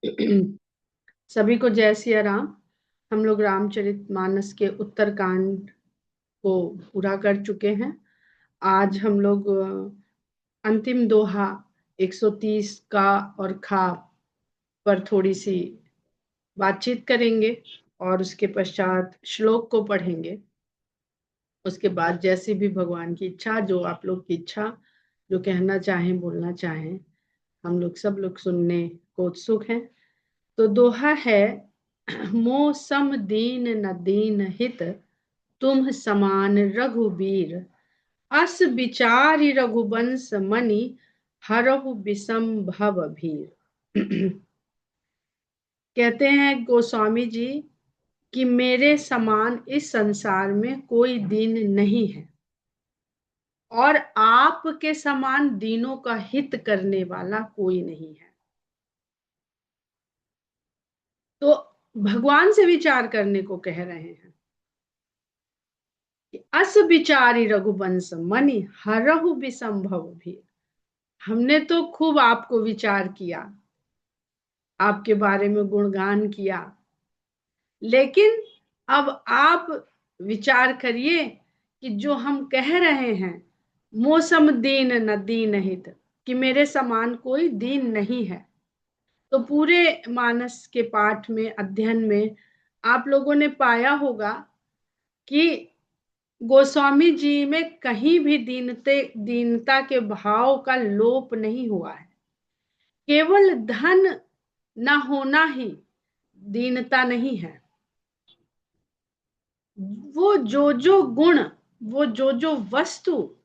सभी को जय सिया राम। हम लोग रामचरितमानस के उत्तरकांड को पूरा कर चुके हैं। आज हम लोग अंतिम दोहा 130 का और खा पर थोड़ी सी बातचीत करेंगे और उसके पश्चात श्लोक को पढ़ेंगे। उसके बाद जैसी भी भगवान की इच्छा, जो आप लोग की इच्छा, जो कहना चाहें बोलना चाहें, हम लोग सब लोग सुनने को उत्सुक हैं। तो दोहा है, मोह सम दीन न दीन हित, तुम समान रघुबीर, अस विचारि रघुबंश मणि, हरहु विषम भव भीर। कहते हैं गोस्वामी जी कि मेरे समान इस संसार में कोई दीन नहीं है और आपके समान दीनों का हित करने वाला कोई नहीं है। तो भगवान से विचार करने को कह रहे हैं कि अस विचारी रघुवंश मणि, हरहु विसंभव भी। हमने तो खूब आपको विचार किया, आपके बारे में गुणगान किया, लेकिन अब आप विचार करिए कि जो हम कह रहे हैं, मौसम दीन न दीन हित, कि मेरे समान कोई दीन नहीं है। तो पूरे मानस के पाठ में, अध्ययन में आप लोगों ने पाया होगा कि गोस्वामी जी में कहीं भी दीनता के भाव का लोप नहीं हुआ है। केवल धन न होना ही दीनता नहीं है। वो जो गुण, वो जो वस्तु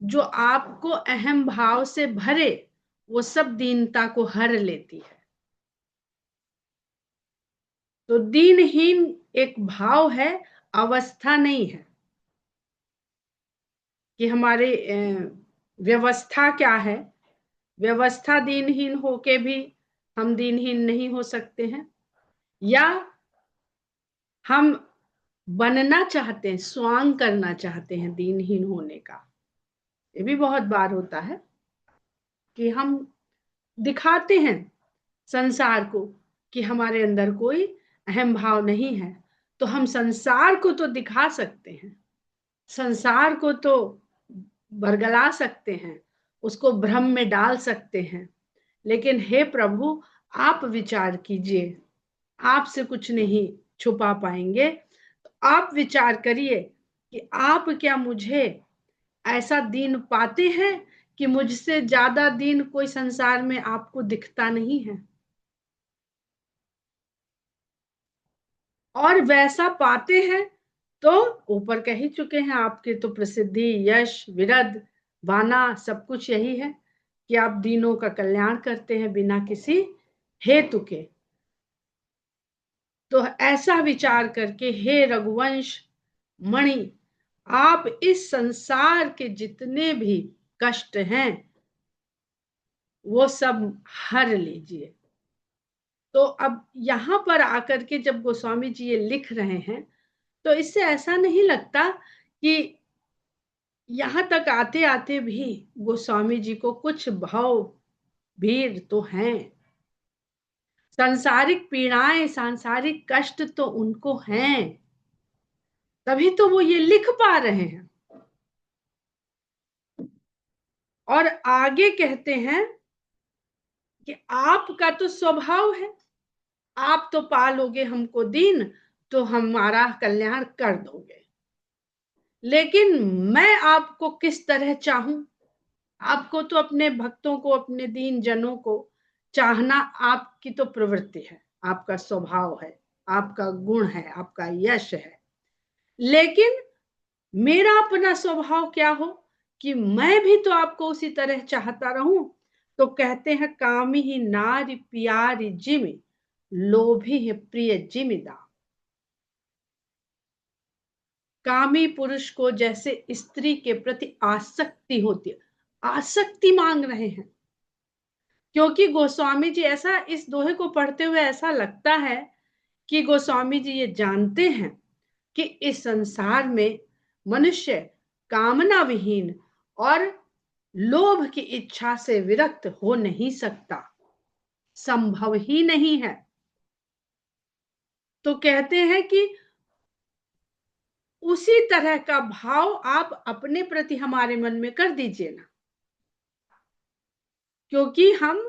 जो आपको अहम भाव से भरे, वो सब दीनता को हर लेती है। तो दीनहीन एक भाव है, अवस्था नहीं है कि हमारे व्यवस्था क्या है। व्यवस्था दीनहीन होके भी हम दीनहीन नहीं हो सकते हैं, या हम बनना चाहते हैं, स्वांग करना चाहते हैं दीनहीन होने का। ये भी बहुत बार होता है कि हम दिखाते हैं संसार को कि हमारे अंदर कोई अहम भाव नहीं है। तो हम संसार को तो दिखा सकते हैं, संसार को तो बरगला सकते हैं, उसको भ्रम में डाल सकते हैं, लेकिन हे प्रभु, आप विचार कीजिए, आपसे कुछ नहीं छुपा पाएंगे। तो आप विचार करिए कि आप क्या मुझे ऐसा दीन पाते हैं कि मुझसे ज्यादा दीन कोई संसार में आपको दिखता नहीं है। और वैसा पाते हैं तो ऊपर कह ही चुके हैं, आपके तो प्रसिद्धि, यश, विरध, वाना सब कुछ यही है कि आप दीनों का कल्याण करते हैं बिना किसी हेतु के। तो ऐसा विचार करके हे रघुवंश मणि, आप इस संसार के जितने भी कष्ट हैं वो सब हर लीजिए। तो अब यहां पर आकर के जब गोस्वामी जी ये लिख रहे हैं, तो इससे ऐसा नहीं लगता कि यहां तक आते आते भी गोस्वामी जी को कुछ भाव भीर तो हैं। सांसारिक पीड़ाएं, सांसारिक कष्ट तो उनको हैं, तभी तो वो ये लिख पा रहे हैं। और आगे कहते हैं कि आपका तो स्वभाव है, आप तो पालोगे हमको दीन, तो हमारा कल्याण कर दोगे। लेकिन मैं आपको किस तरह चाहूं? आपको तो अपने भक्तों को, अपने दीन जनों को चाहना आपकी तो प्रवृत्ति है, आपका स्वभाव है, आपका गुण है, आपका यश है। लेकिन मेरा अपना स्वभाव क्या हो कि मैं भी तो आपको उसी तरह चाहता रहूं। तो कहते हैं, कामी ही नारी प्यारी जिमि, लोभी है प्रिय जिमिदा। कामी पुरुष को जैसे स्त्री के प्रति आसक्ति होती है, आसक्ति मांग रहे हैं। क्योंकि गोस्वामी जी, ऐसा इस दोहे को पढ़ते हुए ऐसा लगता है कि गोस्वामी जी ये जानते हैं कि इस संसार में मनुष्य कामना विहीन और लोभ की इच्छा से विरक्त हो नहीं सकता। संभव ही नहीं है। तो कहते हैं कि उसी तरह का भाव आप अपने प्रति हमारे मन में कर दीजिए ना, क्योंकि हम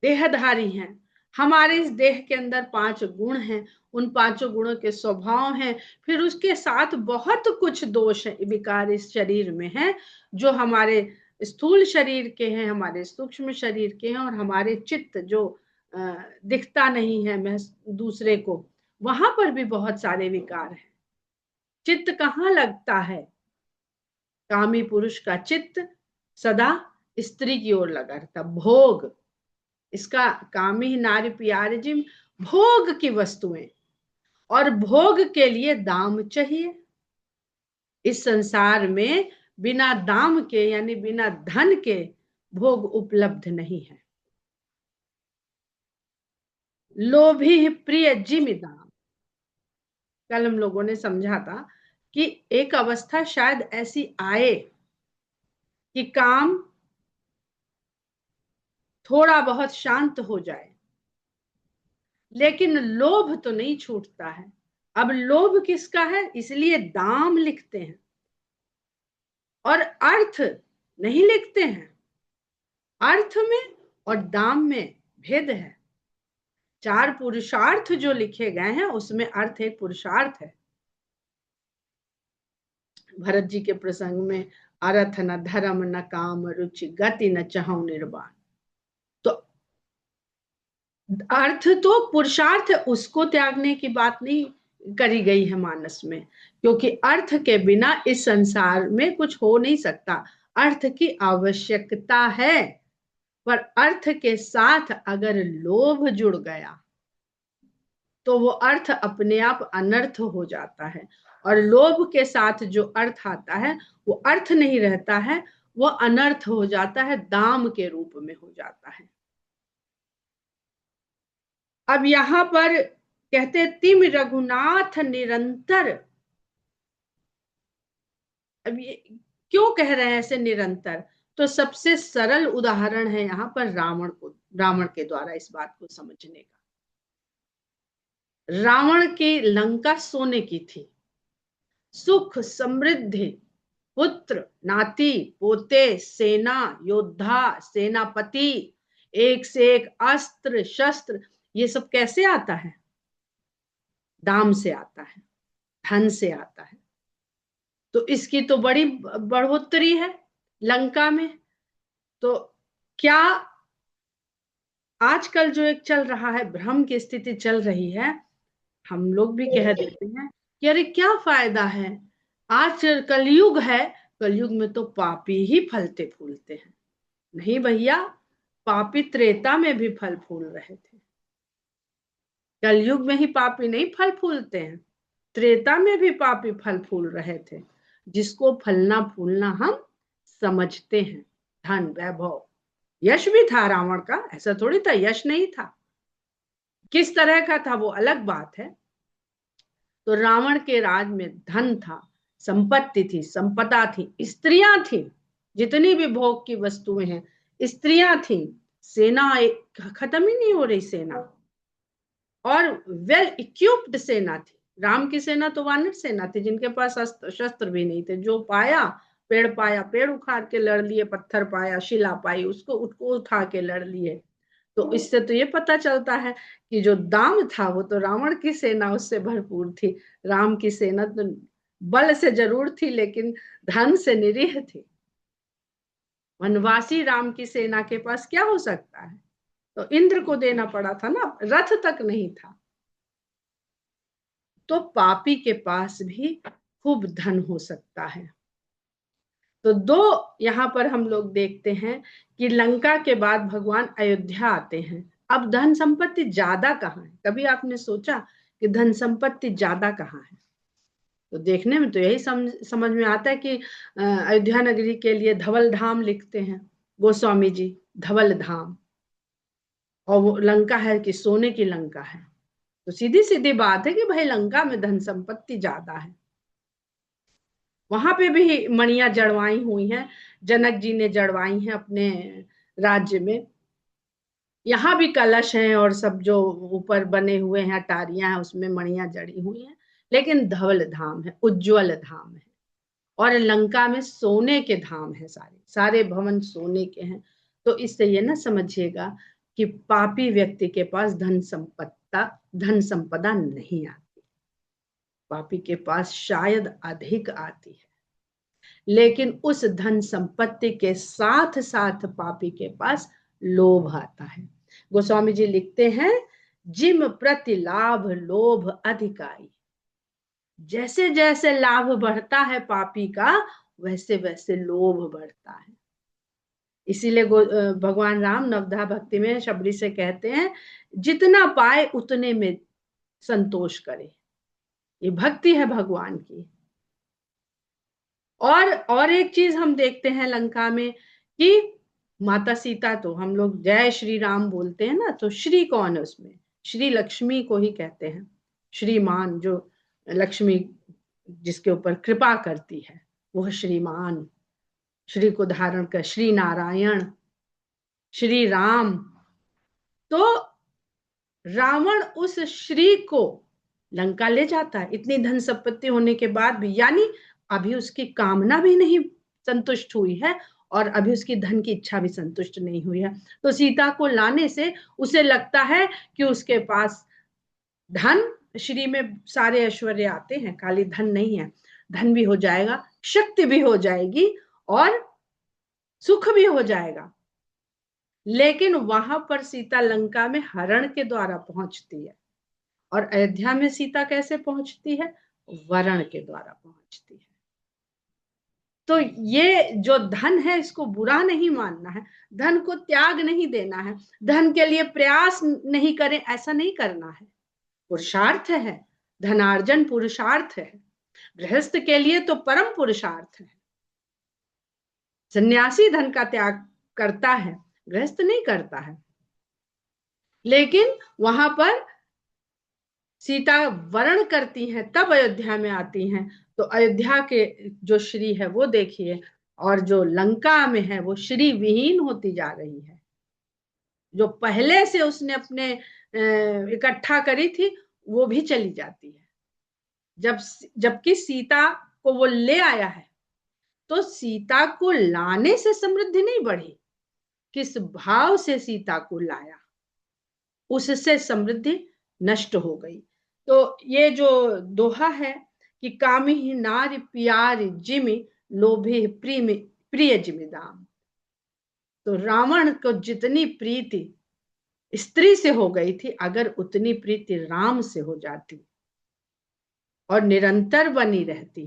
देहधारी हैं। हमारे इस देह के अंदर 5 गुण हैं, उन 5 गुणों के स्वभाव हैं, फिर उसके साथ बहुत कुछ दोष विकार इस शरीर में है, जो हमारे स्थूल शरीर के हैं, हमारे सूक्ष्म शरीर के हैं, और हमारे चित्त जो दिखता नहीं है मैं दूसरे को, वहां पर भी बहुत सारे विकार हैं। चित्त कहाँ लगता है? कामी पुरुष का चित्त सदा स्त्री की ओर लगा रहता। भोग, इसका कामी नारी प्यारी जिम, भोग की वस्तुएं, और भोग के लिए दाम चाहिए। इस संसार में बिना दाम के यानी बिना धन के भोग उपलब्ध नहीं है। लोभी प्रिय जिम दाम। कल हम लोगों ने समझा था कि एक अवस्था शायद ऐसी आए कि काम थोड़ा बहुत शांत हो जाए, लेकिन लोभ तो नहीं छूटता है। अब लोभ किसका है, इसलिए दाम लिखते हैं और अर्थ नहीं लिखते हैं। अर्थ में और दाम में भेद है। 4 पुरुषार्थ जो लिखे गए हैं उसमें अर्थ एक पुरुषार्थ है। भरत जी के प्रसंग में अर्थ न धर्म न काम रुचि गति न चाहू निर्वाण। तो अर्थ तो पुरुषार्थ है, उसको त्यागने की बात नहीं करी गई है मानस में, क्योंकि अर्थ के बिना इस संसार में कुछ हो नहीं सकता। अर्थ की आवश्यकता है, पर अर्थ के साथ अगर लोभ जुड़ गया तो वो अर्थ अपने आप अनर्थ हो जाता है। और लोभ के साथ जो अर्थ आता है वो अर्थ नहीं रहता है, वो अनर्थ हो जाता है, दाम के रूप में हो जाता है। अब यहां पर कहते तिम रघुनाथ निरंतर। अब ये क्यों कह रहे हैं ऐसे निरंतर? तो सबसे सरल उदाहरण है यहाँ पर रावण को, रावण के द्वारा इस बात को समझने का। रावण की लंका सोने की थी, सुख समृद्धि, पुत्र नाती पोते, सेना योद्धा सेनापति, एक से एक अस्त्र शस्त्र, ये सब कैसे आता है? दाम से आता है, धन से आता है। तो इसकी तो बड़ी बढ़ोतरी है लंका में। तो क्या आजकल जो एक चल रहा है, भ्रम की स्थिति चल रही है, हम लोग भी कह देते हैं कि अरे क्या फायदा है, आज कलयुग है, कलयुग में तो पापी ही फलते फूलते हैं। नहीं भैया, पापी त्रेता में भी फल फूल रहे थे, कलयुग में ही पापी नहीं फल फूलते हैं, त्रेता में भी पापी फल फूल रहे थे। जिसको फलना फूलना हम समझते हैं, धन वैभव, यश भी था रावण का, ऐसा थोड़ी था यश नहीं था, किस तरह का था वो अलग बात है। तो रावण के राज में धन था, संपत्ति थी, संपदा थी, स्त्रियां थी, जितनी भी भोग की वस्तुएं हैं स्त्रियां थी, सेना खत्म ही नहीं हो रही सेना, और वेल इक्विप्ड सेना थी। राम की सेना तो वानर सेना थी, जिनके पास शस्त्र भी नहीं थे, जो पाया पेड़ उखाड़ के लड़ लिए, पत्थर पाया शिला पाई उसको उसको उठा के लड़ लिए। तो इससे तो ये पता चलता है कि जो दाम था वो तो रावण की सेना उससे भरपूर थी। राम की सेना तो बल से जरूर थी, लेकिन धन से निरीह थी। वनवासी राम की सेना के पास क्या हो सकता है? तो इंद्र को देना पड़ा था ना, रथ तक नहीं था। तो पापी के पास भी खूब धन हो सकता है। तो दो यहां पर हम लोग देखते हैं कि लंका के बाद भगवान अयोध्या आते हैं। अब धन संपत्ति ज्यादा कहाँ है? कभी आपने सोचा कि धन संपत्ति ज्यादा कहाँ है? तो देखने में तो यही समझ में आता है कि अयोध्या नगरी के लिए धवल धाम लिखते हैं गोस्वामी जी, धवल धाम, और वो लंका है कि सोने की लंका है। तो सीधी सीधी बात है कि भाई लंका में धन संपत्ति ज्यादा है। वहां पे भी मणियां जड़वाई हुई हैं, जनक जी ने जड़वाई हैं अपने राज्य में। यहाँ भी कलश हैं और सब जो ऊपर बने हुए हैं, अटारियां हैं, उसमें मणियां जड़ी हुई हैं, लेकिन धवल धाम है, उज्ज्वल धाम है। और लंका में सोने के धाम है, सारे सारे भवन सोने के हैं। तो इससे ये ना समझिएगा कि पापी व्यक्ति के पास धन संपदा नहीं आती, पापी के पास शायद अधिक आती है, लेकिन उस धन संपत्ति के साथ साथ पापी के पास लोभ आता है। गोस्वामी जी लिखते हैं, जिम प्रति लाभ लोभ अधिकाई। जैसे जैसे लाभ बढ़ता है पापी का, वैसे वैसे लोभ बढ़ता है। इसीलिए भगवान राम नवधा भक्ति में शबरी से कहते हैं, जितना पाए उतने में संतोष करे। ये भक्ति है भगवान की। और एक चीज हम देखते हैं लंका में कि माता सीता, तो हम लोग जय श्री राम बोलते हैं ना, तो श्री कौन है उसमें? श्री लक्ष्मी को ही कहते हैं। श्रीमान, जो लक्ष्मी जिसके ऊपर कृपा करती है, वह श्रीमान। श्री को धारण कर श्री नारायण, श्री राम। तो रावण उस श्री को लंका ले जाता है, इतनी धन संपत्ति होने के बाद भी, यानी अभी उसकी कामना भी नहीं संतुष्ट हुई है और अभी उसकी धन की इच्छा भी संतुष्ट नहीं हुई है। तो सीता को लाने से उसे लगता है कि उसके पास धन, श्री में सारे ऐश्वर्य आते हैं, खाली धन नहीं है, धन भी हो जाएगा, शक्ति भी हो जाएगी और सुख भी हो जाएगा। लेकिन वहां पर सीता लंका में हरण के द्वारा पहुंचती है, और अयोध्या में सीता कैसे पहुंचती है? वरण के द्वारा पहुंचती है। तो ये जो धन है, इसको बुरा नहीं मानना है, धन को त्याग नहीं देना है, धन के लिए प्रयास नहीं करें, ऐसा नहीं करना है। पुरुषार्थ है, धनार्जन पुरुषार्थ है। गृहस्थ के लिए तो परम पुरुषार्थ है। सन्यासी धन का त्याग करता है, गृहस्थ नहीं करता है। लेकिन वहां पर सीता वरण करती हैं, तब अयोध्या में आती हैं, तो अयोध्या के जो श्री है वो देखिए, और जो लंका में है वो श्री विहीन होती जा रही है। जो पहले से उसने अपने इकट्ठा करी थी, वो भी चली जाती है। जबकि सीता को वो ले आया है, तो सीता को लाने से समृद्धि नहीं बढ़ी, किस भाव से सीता को लाया, उससे समृद्धि नष्ट हो गई। तो ये जो दोहा है कि कामी नारी प्यार जिमि लोभे प्रिय जिमिदाम, तो रावण को जितनी प्रीति स्त्री से हो गई थी, अगर उतनी प्रीति राम से हो जाती और निरंतर बनी रहती,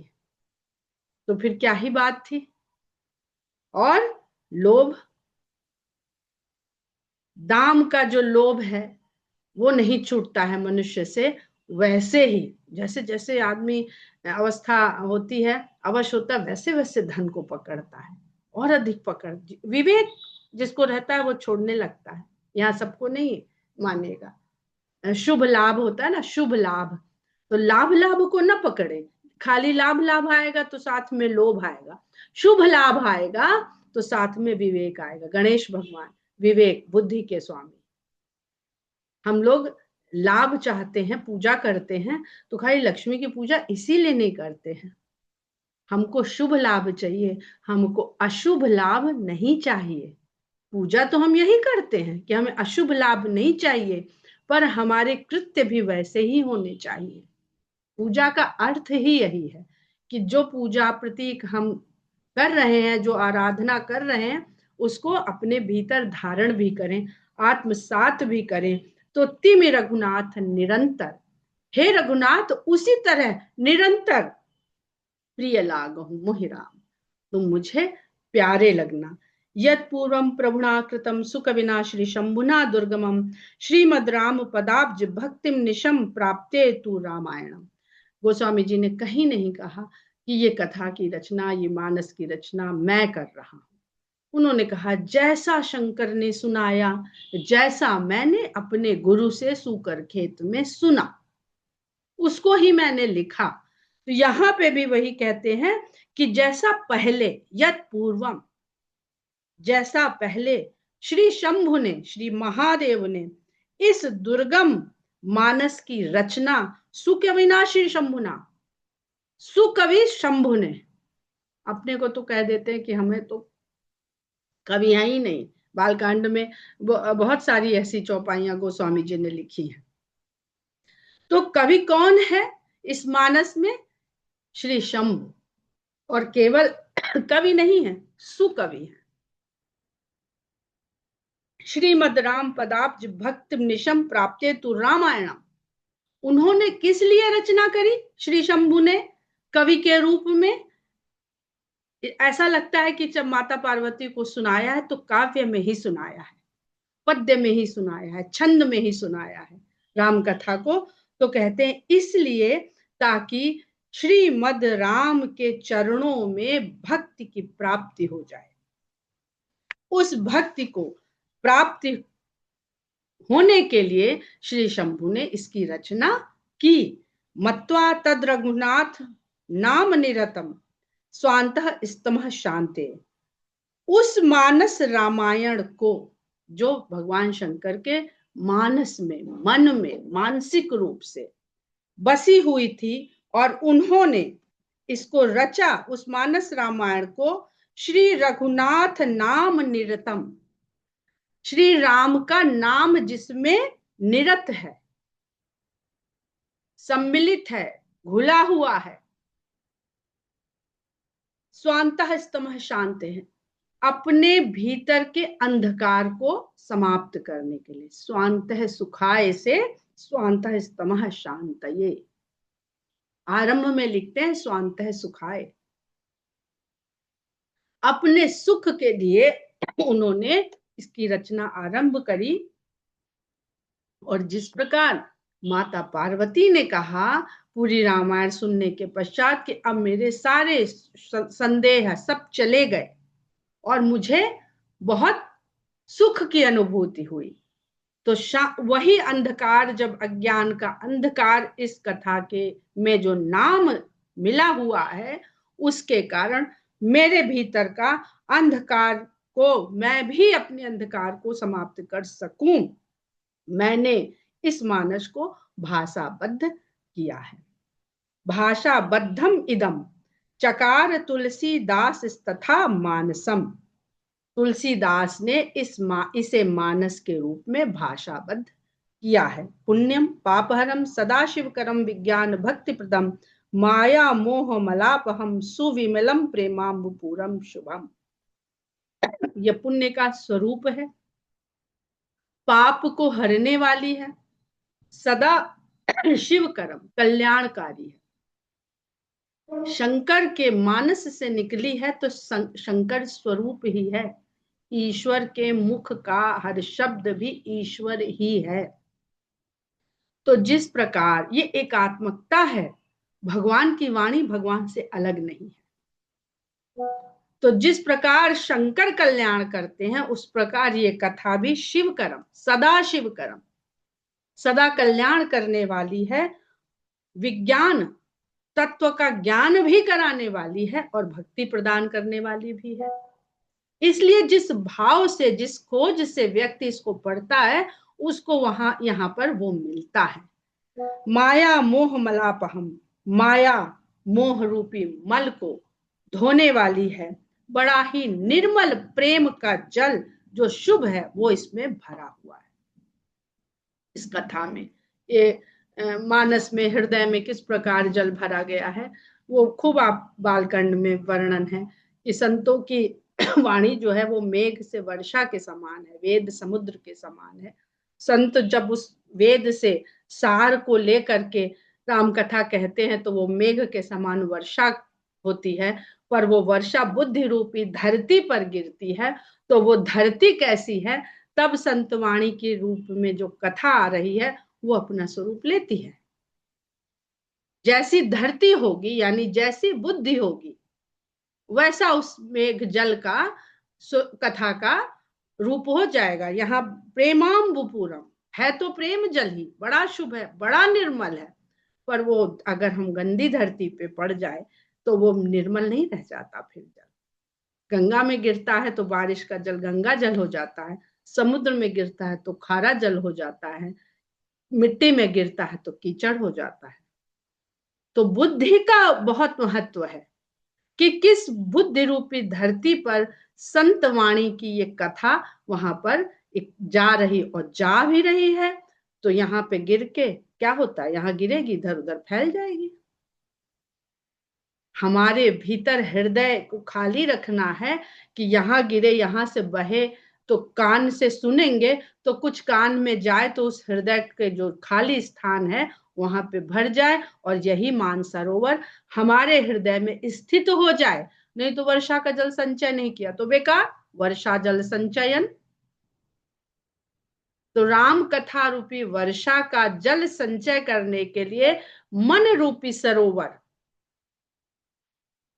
तो फिर क्या ही बात थी। और लोभ, दाम का जो लोभ है वो नहीं छूटता है मनुष्य से। वैसे ही जैसे जैसे आदमी अवस्था होती है, अवश्य होता है, वैसे वैसे धन को पकड़ता है और अधिक पकड़, विवेक जिसको रहता है वो छोड़ने लगता है। यहाँ सबको नहीं मानेगा। शुभ लाभ होता है ना, शुभ लाभ, तो लाभ लाभ को न पकड़े। खाली लाभ लाभ आएगा तो साथ में लोभ आएगा, शुभ लाभ आएगा तो साथ में विवेक आएगा। गणेश भगवान विवेक बुद्धि के स्वामी। हम लोग लाभ चाहते हैं, पूजा करते हैं, तो खाली लक्ष्मी की पूजा इसीलिए नहीं करते हैं। हमको शुभ लाभ चाहिए, हमको अशुभ लाभ नहीं चाहिए। पूजा तो हम यही करते हैं कि हमें अशुभ लाभ नहीं चाहिए, पर हमारे कृत्य भी वैसे ही होने चाहिए। पूजा का अर्थ ही यही है कि जो पूजा प्रतीक हम कर रहे हैं, जो आराधना कर रहे हैं, उसको अपने भीतर धारण भी करें, आत्मसात भी करें। तो तिमि रघुनाथ निरंतर, हे रघुनाथ उसी तरह निरंतर प्रिय लागहु मोहि राम, तुम मुझे प्यारे लगना। यत पूर्वम प्रभुना कृतम सुख विना श्री शंभुना दुर्गमम श्रीमद राम पदाब्ज भक्तिम निशम प्राप्ते तु रामायणम। गोस्वामी जी ने कहीं नहीं कहा कि ये कथा की रचना, ये मानस की रचना मैं कर रहा हूं। उन्होंने कहा, जैसा शंकर ने सुनाया, जैसा मैंने अपने गुरु से सूकर खेत में सुना, उसको ही मैंने लिखा। तो यहां पे भी वही कहते हैं कि जैसा पहले, यत पूर्वम, जैसा पहले श्री शंभु ने, श्री महादेव ने इस दुर्गम मानस की रचना सुकविना श्री शंभुना, सुकवि शंभु ने। अपने को तो कह देते हैं कि हमें तो कवियां ही नहीं, बालकांड में बहुत सारी ऐसी चौपाइयां गोस्वामी जी ने लिखी हैं। तो कवि कौन है इस मानस में? श्री शंभु। और केवल कवि नहीं है, सुकवि है। श्रीमद राम पदाब्ज भक्त निशम प्राप्ते तु रामायणम। उन्होंने किस लिए रचना करी श्री शंभु ने कवि के रूप में? ऐसा लगता है कि जब माता पार्वती को सुनाया है तो काव्य में ही सुनाया है, पद्य में ही सुनाया है, छंद में ही सुनाया है राम कथा को। तो कहते हैं इसलिए ताकि श्रीमद राम के चरणों में भक्ति की प्राप्ति हो जाए। उस भक्ति को प्राप्ति होने के लिए श्री शंभु ने इसकी रचना की। मत्वा तद रघुनाथ नाम निरतम स्वांतः स्तमः शांते। उस मानस रामायण को जो भगवान शंकर के मानस में, मन में मानसिक रूप से बसी हुई थी और उन्होंने इसको रचा, उस मानस रामायण को श्री रघुनाथ नाम निरतम, श्री राम का नाम जिसमें निरत है, सम्मिलित है, घुला हुआ है। स्वांतः स्तमः शांते है, अपने भीतर के अंधकार को समाप्त करने के लिए। स्वांतः सुखाय से स्वांतः स्तमः शांतये, आरंभ में लिखते हैं स्वांतः सुखाय। अपने सुख के लिए उन्होंने इसकी रचना आरंभ करी। और जिस प्रकार माता पार्वती ने कहा पूरी रामायण सुनने के पश्चात कि अब मेरे सारे संदेह सब चले गए और मुझे बहुत सुख की अनुभूति हुई, तो वही अंधकार, जब अज्ञान का अंधकार इस कथा के में जो नाम मिला हुआ है उसके कारण मेरे भीतर का अंधकार को, मैं भी अपने अंधकार को समाप्त कर सकूं, मैंने इस मानस को भाषाबद्ध किया है। भाषाबद्धम इदम चकार तुलसीदास तथा मानसम। तुलसीदास ने इसे मानस के रूप में भाषाबद्ध किया है। पुण्यम पापहरम सदाशिवकरम विज्ञान भक्ति प्रदम माया मोह मलापहम सुविमलम प्रेमाम्बुपूरम शुभम। यह पुण्य का स्वरूप है, पाप को हरने वाली है, सदा शिवकरम कल्याणकारी है, शंकर के मानस से निकली है तो शंकर स्वरूप ही है। ईश्वर के मुख का हर शब्द भी ईश्वर ही है। तो जिस प्रकार ये एकात्मकता है, भगवान की वाणी भगवान से अलग नहीं है। तो जिस प्रकार शंकर कल्याण करते हैं उस प्रकार ये कथा भी शिवकरम, सदा शिवकरम, सदा कल्याण करने वाली है, विज्ञान तत्व का ज्ञान भी कराने वाली है और भक्ति प्रदान करने वाली भी है। इसलिए जिस भाव से, जिस खोज से व्यक्ति इसको पढ़ता है उसको यहाँ पर वो मिलता है। माया मोह मलापहम, माया मोह रूपी मल को धोने वाली है, बड़ा ही निर्मल प्रेम का जल जो शुभ है वो इसमें भरा हुआ है। इस कथा में ये मानस में, हृदय में किस प्रकार जल भरा गया है वो खूब आप बालकांड में वर्णन है कि संतों की वाणी जो है वो मेघ से वर्षा के समान है, वेद समुद्र के समान है। संत जब उस वेद से सार को लेकर के राम कथा कहते हैं तो वो मेघ के समान वर्षा होती है, पर वो वर्षा बुद्धि रूपी धरती पर गिरती है। तो वो धरती कैसी है, तब संतवाणी के रूप में जो कथा आ रही है वो अपना स्वरूप लेती है। जैसी धरती होगी यानी जैसी बुद्धि होगी वैसा उस मेघ जल का कथा का रूप हो जाएगा। यहाँ प्रेमाम्बुपूरम है तो प्रेम जल ही बड़ा शुभ है, बड़ा निर्मल है, पर वो अगर हम गंदी धरती पे पड़ जाए तो वो निर्मल नहीं रह जाता फिर जल। गंगा में गिरता है तो बारिश का जल गंगा जल हो जाता है, समुद्र में गिरता है तो खारा जल हो जाता है, मिट्टी में गिरता है तो कीचड़ हो जाता है। तो बुद्धि का बहुत महत्व है कि किस बुद्धि रूपी धरती पर संत वाणी की ये कथा वहां पर जा रही और जा भी रही है। तो यहाँ पे गिर के क्या होता है, यहाँ गिरेगी इधर उधर फैल जाएगी। हमारे भीतर हृदय को खाली रखना है कि यहाँ गिरे, यहाँ से बहे, तो कान से सुनेंगे तो कुछ कान में जाए तो उस हृदय के जो खाली स्थान है वहां पे भर जाए और यही मानसरोवर हमारे हृदय में स्थित हो जाए। नहीं तो वर्षा का जल संचय नहीं किया तो बेकार, वर्षा जल संचयन। तो राम कथा रूपी वर्षा का जल संचय करने के लिए मन रूपी सरोवर,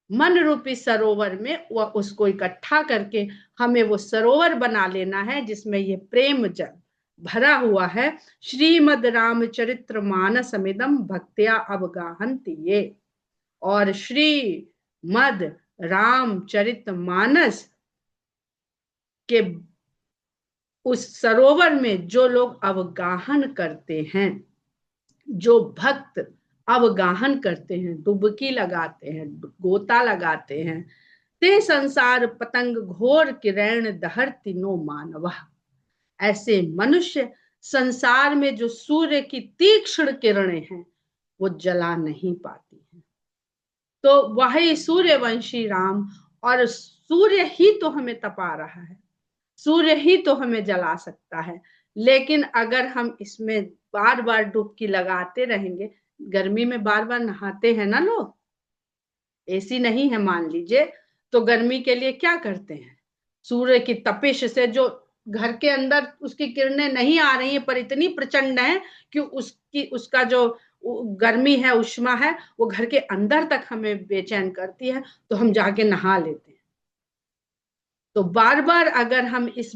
मन रूपी सरोवर में वह उसको इकट्ठा करके हमें वो सरोवर बना लेना है जिसमें ये प्रेम जल भरा हुआ है। श्रीमद रामचरित्र मानसमिदम भक्त्या अवगाहन्ति ये। और श्रीमद रामचरित मानस के उस सरोवर में जो लोग अवगाहन करते हैं, जो भक्त अवगाहन करते हैं, डुबकी लगाते हैं, गोता लगाते हैं, ते संसार पतंग घोर किरण दहर तीनों मानव। ऐसे मनुष्य संसार में जो सूर्य की तीक्ष्ण किरणें हैं वो जला नहीं पाती हैं। तो वही सूर्यवंशी राम, और सूर्य ही तो हमें तपा रहा है, सूर्य ही तो हमें जला सकता है। लेकिन अगर हम इसमें बार बार डुबकी लगाते रहेंगे, गर्मी में बार बार नहाते हैं ना लोग, एसी नहीं है मान लीजिए, तो गर्मी के लिए क्या करते हैं, सूर्य की तपिश से जो घर के अंदर उसकी किरणें नहीं आ रही है पर इतनी प्रचंड है कि उसका जो गर्मी है, उष्मा है, वो घर के अंदर तक हमें बेचैन करती है, तो हम जाके नहा लेते हैं। तो बार बार अगर हम इस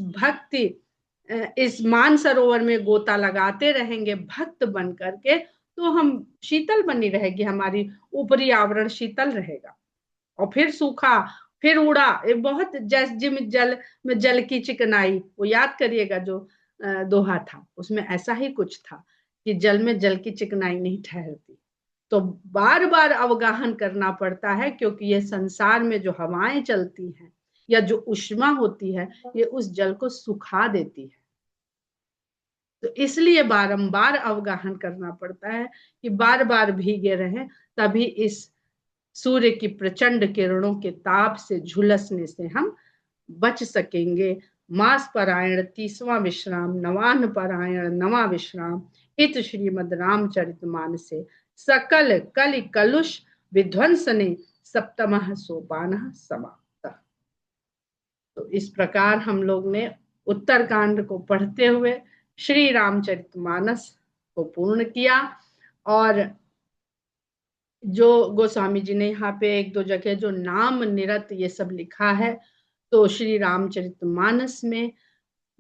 मानसरोवर में गोता लगाते रहेंगे भक्त बन करके, तो हम शीतल बनी रहेगी, हमारी ऊपरी आवरण शीतल रहेगा। और फिर सूखा, फिर उड़ा, ये बहुत जिम जल में जल की चिकनाई, वो याद करिएगा जो दोहा था उसमें ऐसा ही कुछ था कि जल में जल की चिकनाई नहीं ठहरती। तो बार बार अवगाहन करना पड़ता है क्योंकि ये संसार में जो हवाएं चलती हैं या जो उष्मा होती है ये उस जल को सुखा देती है। तो इसलिए बारंबार अवगाहन करना पड़ता है कि बार बार भीगे रहें, तभी इस सूर्य की प्रचंड किरणों के ताप से झुलसने से हम बच सकेंगे। मास परायण 30वां विश्राम, नवान परायण 9वां विश्राम, इत श्रीमद रामचरित मानसे सकल कलि कलुष विध्वंसने 7वां सोपान समाप्त। तो इस प्रकार हम लोग ने उत्तरकांड को पढ़ते हुए श्री रामचरितमानस को पूर्ण किया। और जो गोस्वामी जी ने यहाँ पे एक दो जगह जो नाम निरत ये सब लिखा है, तो श्री रामचरितमानस में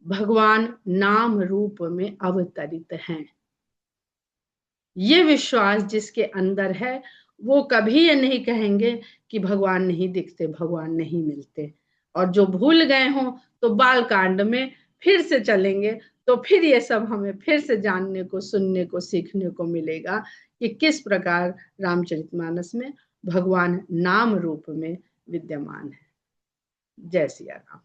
भगवान नाम रूप में अवतरित हैं। ये विश्वास जिसके अंदर है वो कभी ये नहीं कहेंगे कि भगवान नहीं दिखते, भगवान नहीं मिलते। और जो भूल गए हों तो बाल कांड में फिर से चलेंगे तो फिर ये सब हमें फिर से जानने को, सुनने को, सीखने को मिलेगा कि किस प्रकार रामचरितमानस में भगवान नाम रूप में विद्यमान है। जय सिया राम।